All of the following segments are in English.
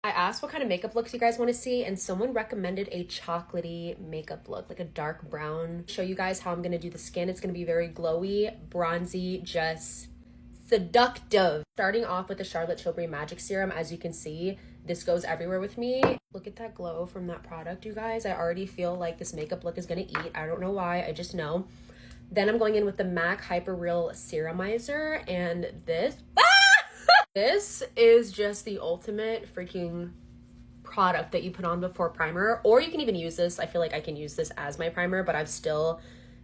I asked what kind of makeup looks you guys want to see, and someone recommended a chocolatey makeup look, like a dark brown. Show you guys how I'm going to do the skin. It's going to be very glowy, bronzy, just seductive. Starting off with the Charlotte Tilbury Magic Serum. As you can see, this goes everywhere with me. Look at that glow from that product, you guys. I already feel like this makeup look is going to eat. I don't know why, I just know. Then I'm going in with the MAC Hyper Real Serumizer, and this this is just the ultimate freaking product that you put on before primer, or you can even use this. I feel like I can use this as my primer, but I'm still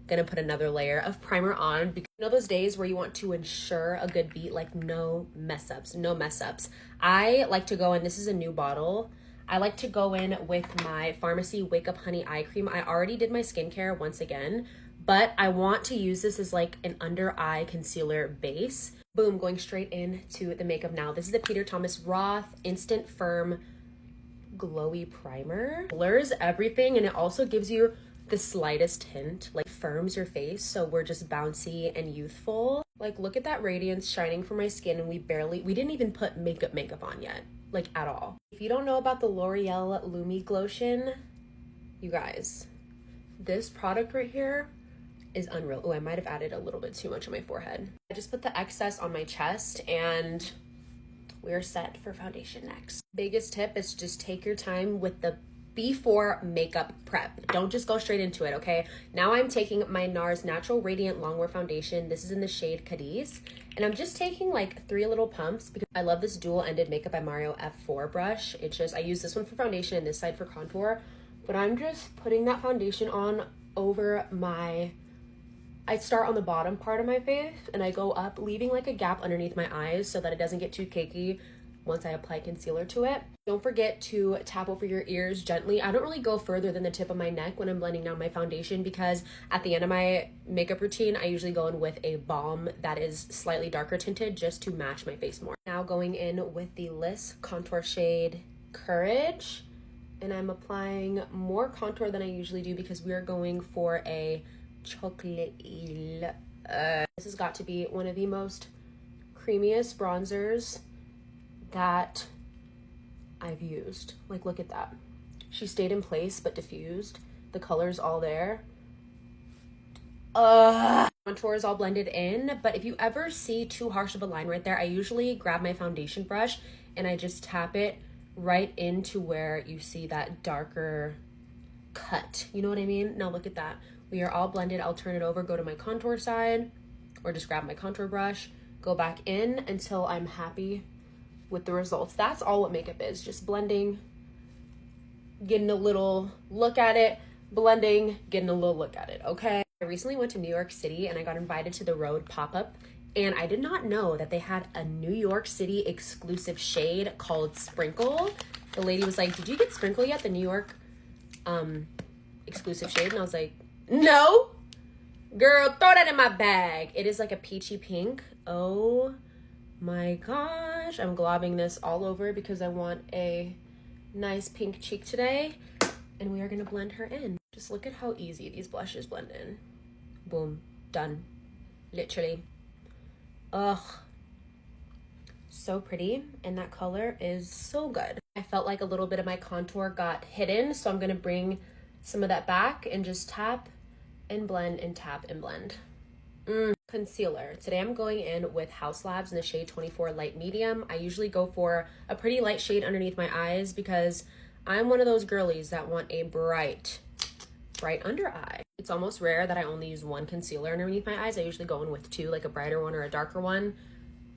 gonna put another layer of primer on, because you know those days where you want to ensure a good beat, like no mess ups. I like to go in, this is a new bottle, I like to go in with my Pharmacy Wake Up Honey Eye Cream. I already did my skincare once again, but I want to use this as like an under eye concealer base. Boom, going straight into the makeup now. This is the Peter Thomas Roth Instant Firm Glowy Primer. Blurs everything, and it also gives you the slightest hint, like firms your face, so we're just bouncy and youthful. Like, look at that radiance shining from my skin, and we didn't even put makeup on yet, like at all. If you don't know about the L'Oreal Lumi Glotion, you guys, this product right here is unreal. Oh, I might have added a little bit too much on my forehead. I just put the excess on my chest, and we're set for foundation next. Biggest tip is just take your time with the before makeup prep. Don't just go straight into it, okay? Now I'm taking my NARS Natural Radiant Longwear Foundation. This is in the shade Cadiz. And I'm just taking like 3 little pumps because I love this dual-ended Makeup by Mario F4 brush. It's just, I use this one for foundation and this side for contour. But I'm just putting that foundation on over I start on the bottom part of my face and I go up, leaving like a gap underneath my eyes so that it doesn't get too cakey once I apply concealer to it. Don't forget to tap over your ears gently. I don't really go further than the tip of my neck when I'm blending down my foundation, because at the end of my makeup routine, I usually go in with a balm that is slightly darker tinted just to match my face more. Now going in with the Liss contour shade Courage, and I'm applying more contour than I usually do because we are going for a chocolate. This has got to be one of the most creamiest bronzers that I've used. Like, look at that. She stayed in place but diffused. The color's all there. Contour is all blended in, but if you ever see too harsh of a line right there, I usually grab my foundation brush and I just tap it right into where you see that darker cut. You know what I mean? Now look at that. We are all blended. I'll turn it over, go to my contour side, or just grab my contour brush, go back in until I'm happy with the results. That's all what makeup is, just blending, getting a little look at it, blending, getting a little look at it, okay? I recently went to New York City and I got invited to the Rhode pop-up, and I did not know that they had a New York City exclusive shade called Sprinkle. The lady was like, did you get Sprinkle yet? The New York exclusive shade? And I was like, no, girl, throw that in my bag. It is like a peachy pink. Oh my gosh, I'm globbing this all over because I want a nice pink cheek today, and we are gonna blend her in. Just look at how easy these blushes blend in. Boom, done, literally. Ugh, so pretty, and that color is so good. I felt like a little bit of my contour got hidden, so I'm gonna bring some of that back and just tap and blend and tap and blend. Concealer. Today I'm going in with Haus Labs in the shade 24 Light Medium. I usually go for a pretty light shade underneath my eyes because I'm one of those girlies that want a bright under eye. It's almost rare that I only use one concealer underneath my eyes. I usually go in with 2, like a brighter one or a darker one.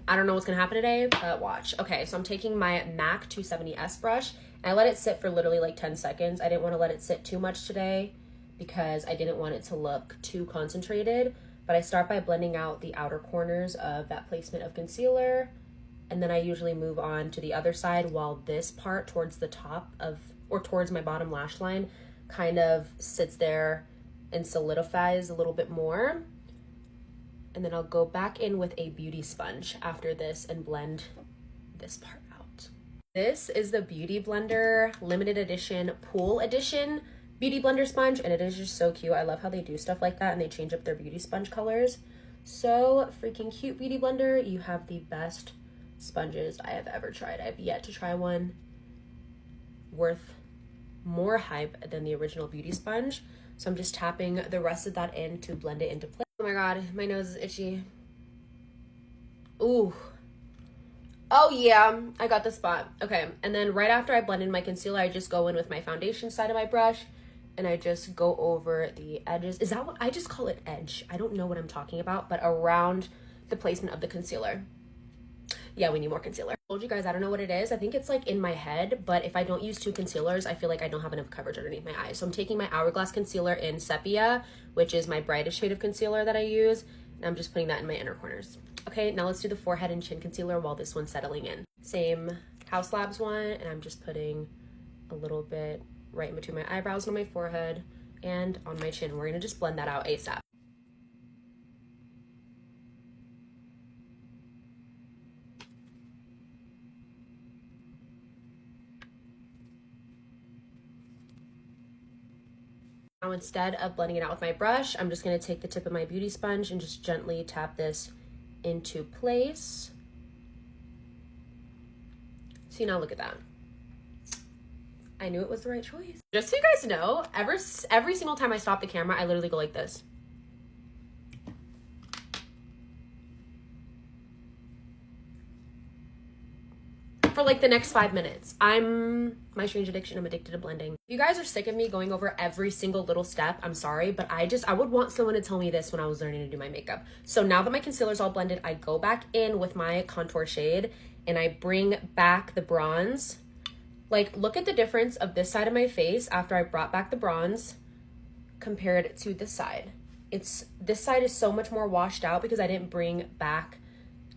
I don't know what's gonna happen today, but watch. Okay, so I'm taking my MAC 270S brush and I let it sit for literally like 10 seconds. I didn't want to let it sit too much today because I didn't want it to look too concentrated. But I start by blending out the outer corners of that placement of concealer, and then I usually move on to the other side while this part towards the top of, or towards my bottom lash line, kind of sits there and solidifies a little bit more. And then I'll go back in with a beauty sponge after this and blend this part out. This is the Beauty Blender limited edition pool edition beauty blender sponge, and it is just so cute. I love how they do stuff like that and they change up their beauty sponge colors. So freaking cute, Beauty Blender. You have the best sponges I have ever tried. I have yet to try one worth more hype than the original beauty sponge. So I'm just tapping the rest of that in to blend it into place. Oh my god, my nose is itchy. Ooh. Oh yeah, I got the spot. Okay, and then right after I blend in my concealer, I just go in with my foundation side of my brush and I just go over the edges. Is that what I just call it? Edge. I don't know what I'm talking about, but around the placement of the concealer. Yeah, we need more concealer. I told you guys, I don't know what it is. I think it's like in my head, but if I don't use two concealers, I feel like I don't have enough coverage underneath my eyes. So I'm taking my Hourglass concealer in Sepia, which is my brightest shade of concealer that I use, and I'm just putting that in my inner corners. Okay, now let's do the forehead and chin concealer while this one's settling in. Same Haus Labs one, and I'm just putting a little bit right in between my eyebrows and on my forehead and on my chin. We're gonna just blend that out ASAP. Now instead of blending it out with my brush, I'm just gonna take the tip of my beauty sponge and just gently tap this into place. See, now look at that. I knew it was the right choice. Just so you guys know, every single time I stop the camera, I literally go like this. For like the next 5 minutes. My strange addiction, I'm addicted to blending. If you guys are sick of me going over every single little step, I'm sorry, but I would want someone to tell me this when I was learning to do my makeup. So now that my concealer's all blended, I go back in with my contour shade and I bring back the bronze. Like, look at the difference of this side of my face after I brought back the bronze compared to this side. This side is so much more washed out because I didn't bring back.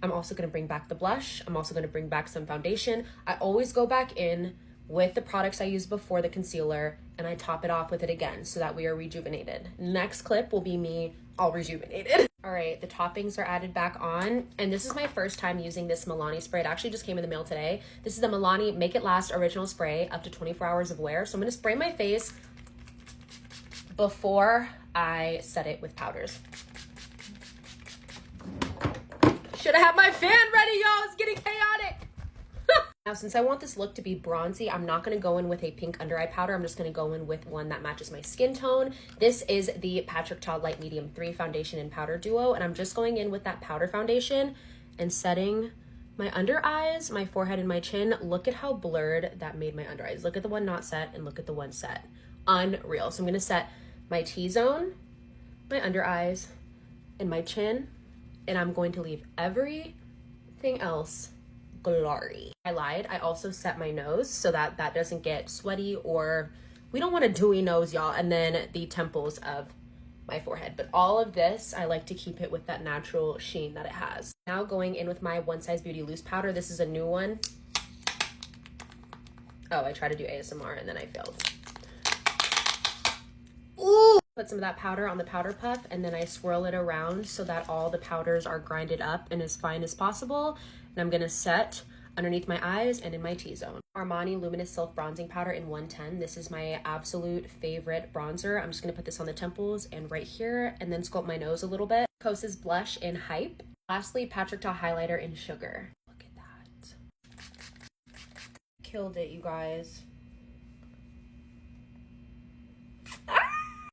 I'm also going to bring back the blush. I'm also going to bring back some foundation. I always go back in with the products I used before the concealer and I top it off with it again so that we are rejuvenated. Next clip will be me all rejuvenated. All right, the toppings are added back on, and this is my first time using this Milani spray. It actually just came in the mail today. This is the Milani Make It Last Original Spray, up to 24 hours of wear. So I'm going to spray my face before I set it with powders. Should have had my fan ready, y'all. It's getting chaotic. Now, since I want this look to be bronzy, I'm not going to go in with a pink under eye powder. I'm just going to go in with one that matches my skin tone. This is the Patrick Ta Light Medium 3 Foundation and Powder Duo, and I'm just going in with that powder foundation and setting my under eyes, my forehead, and my chin. Look at how blurred that made my under eyes. Look at the one not set and look at the one set. Unreal. So I'm going to set my T-zone, my under eyes, and my chin, and I'm going to leave everything else glory. I lied. I also set my nose so that that doesn't get sweaty, or we don't want a dewy nose, y'all. And then the temples of my forehead. But all of this, I like to keep it with that natural sheen that it has. Now going in with my One Size Beauty loose powder. This is a new one. Oh, I tried to do ASMR and then I failed. Ooh! Put some of that powder on the powder puff and then I swirl it around so that all the powders are grinded up and as fine as possible. And I'm gonna set underneath my eyes and in my T-zone. Armani Luminous Silk Bronzing Powder in 110. This is my absolute favorite bronzer. I'm just gonna put this on the temples and right here and then sculpt my nose a little bit. Kosas Blush in Hype. Lastly, Patrick Ta Highlighter in Sugar. Look at that. Killed it, you guys.